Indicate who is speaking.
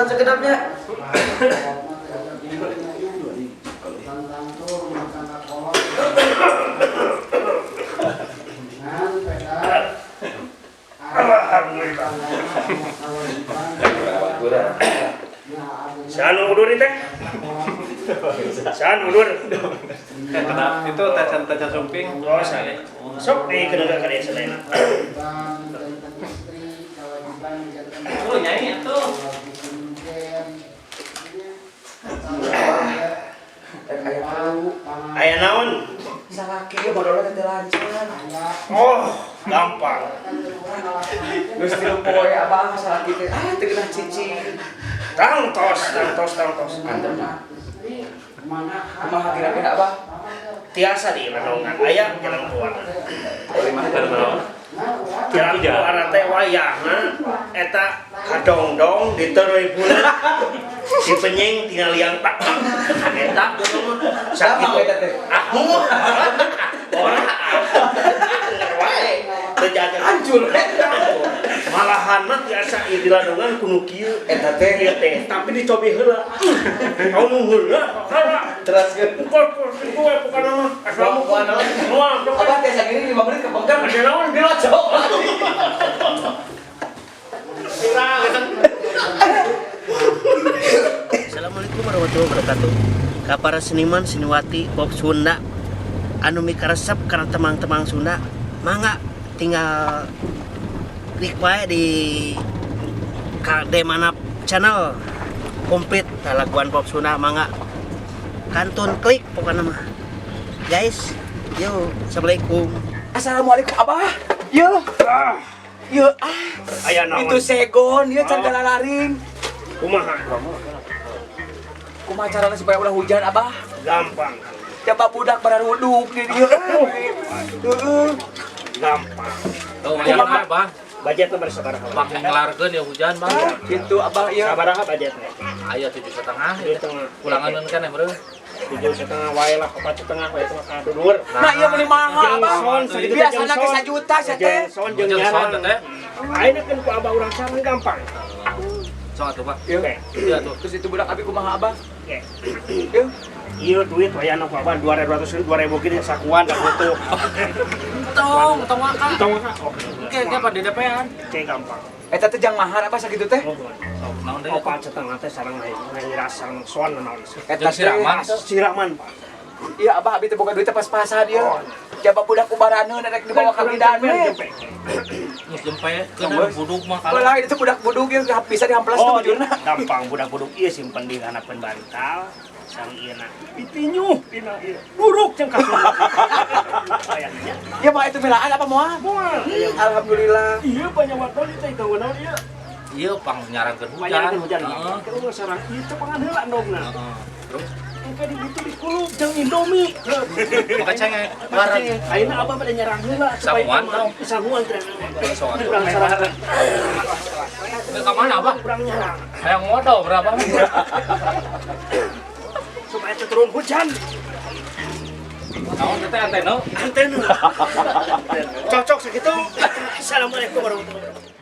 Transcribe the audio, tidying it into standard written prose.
Speaker 1: Pesan sekedapnya.
Speaker 2: Saan udur teh? Saan udur?
Speaker 3: Itu taca sumping.
Speaker 2: Oh, saya. Sok di kedua kali selain.
Speaker 3: Tuh nyanyi tuh.
Speaker 2: Aya naon?
Speaker 1: Salaki ge modalna teh lancar.
Speaker 2: Oh, gampang.
Speaker 1: Geus tilu poe abang salaki teh teu geunah cicing.
Speaker 2: Tangtos.
Speaker 1: Kumaha kira-kira abang?
Speaker 2: Tiasa di landongan aya jalan keluar.
Speaker 3: Jalan
Speaker 2: Jalan keluar teh wayahna eta kadongdong ditereuy bulan. Si penyeng tinggal liang tak. Eta sakit
Speaker 1: eta teh.
Speaker 2: Orang wae terjaga
Speaker 1: Hancur.
Speaker 2: malahan mah biasa ieu diladongan kudu kieu
Speaker 1: Eta teh
Speaker 2: ieu teh tapi dicobi heula. Kau nu heula
Speaker 1: teraskeun.
Speaker 2: kok bukan nama asalamu moal
Speaker 1: Abah teh sagini 5 menit kepengker.
Speaker 2: ada naon
Speaker 1: Dilocok.
Speaker 4: Assalamualaikum warahmatullahi wabarakatuh. Ka para seniman seniwati pop Sunda anu mikaresep karena temang-temang Sunda, mangga tinggal klik wae di Mana channel komplit laguan pop Sunda, mangga kantun klik pokoknya mah. Guys, yo, assalamualaikum.
Speaker 1: Assalamualaikum Abah. Yo. Yo
Speaker 2: aya naon
Speaker 1: itu segon dia can galalaring.
Speaker 2: kumaha
Speaker 1: Kumaha carana supaya ulah hujan Abah?
Speaker 2: gampang
Speaker 1: Coba budak bararuduk di dieu. Heeh.
Speaker 2: gampang
Speaker 3: Tuh aya Bang.
Speaker 2: budgetna bersabaraha
Speaker 3: Bang ngelarkeun ya hujan Bang.
Speaker 1: Gitu Abah ieu.
Speaker 2: sabaraha budgetna
Speaker 3: Aya 7,5.
Speaker 2: di tengah
Speaker 3: Ulangan kan ya, Bro.
Speaker 2: 7,5 wae lah 4,5 wae teh ka dudur.
Speaker 1: Nah ieu meuli mahal Abah.
Speaker 2: Johnson sakitu teh
Speaker 1: Biasana ge 1 juta sia teh.
Speaker 2: Johnson jeung
Speaker 3: Jeung
Speaker 2: nyaran
Speaker 3: sound teh.
Speaker 2: ayeuna kan ku abah urang sareng gampang
Speaker 3: Sok atuh, Pak.
Speaker 2: oke
Speaker 3: Iya tuh.
Speaker 1: Terus itu budak abi kumaha Abah?
Speaker 2: oke
Speaker 1: Ieu.
Speaker 2: ieu duit wayana ku abah 200 kieu sakuan da butuh
Speaker 3: Tong makan.
Speaker 2: tong ka
Speaker 3: Oke, apa di DP-an?
Speaker 2: oke gampang
Speaker 1: Eta teh jang mahar Abah sakitu teh?
Speaker 3: Naon deui?
Speaker 2: opat setengah teh sareng ngira soan naon
Speaker 1: Eta teh
Speaker 3: siraman.
Speaker 2: siraman Pak
Speaker 1: iya Abah abi teh boga duit teh pas-pasan ieu. Coba budak kubaraneun rek dibawa ka bidan we.
Speaker 3: Geus jempe keun buduk mah kalau.
Speaker 1: Ulah itu budak buduk ieu bisa dihamplas
Speaker 2: oh
Speaker 1: tuh bujurna.
Speaker 2: gampang budak-budak ieu simpen di hanapeun bantal sareng ieu na ditinyuh dina ieu buruk jeung kasur sayangnya
Speaker 1: Ya Pak itu milaan apa moal?
Speaker 2: moal
Speaker 1: Alhamdulillah.
Speaker 2: iya banyak warga di teh kawan ieu
Speaker 3: Iya pang nyarankeun hujan.
Speaker 2: banyak hujan
Speaker 3: Heeh.
Speaker 2: kalau sarang itu pangan heula dongna
Speaker 3: Heeh. Terus
Speaker 2: engke dibutuh di kulub jeung Indomie
Speaker 3: maka cengek.
Speaker 2: barang ayeuna apa pada nyerang heula
Speaker 3: Samuan, tong.
Speaker 2: samuan teh
Speaker 3: Sok atuh.
Speaker 2: urang sareng
Speaker 3: Ini ke mana, Bang?
Speaker 2: urang nyerang
Speaker 3: Hayang modal berapa?
Speaker 2: supaya teu turun hujan
Speaker 3: Naon teh antena?
Speaker 2: antena cocok segitu assalamualaikum warahmatullahi wabarakatuh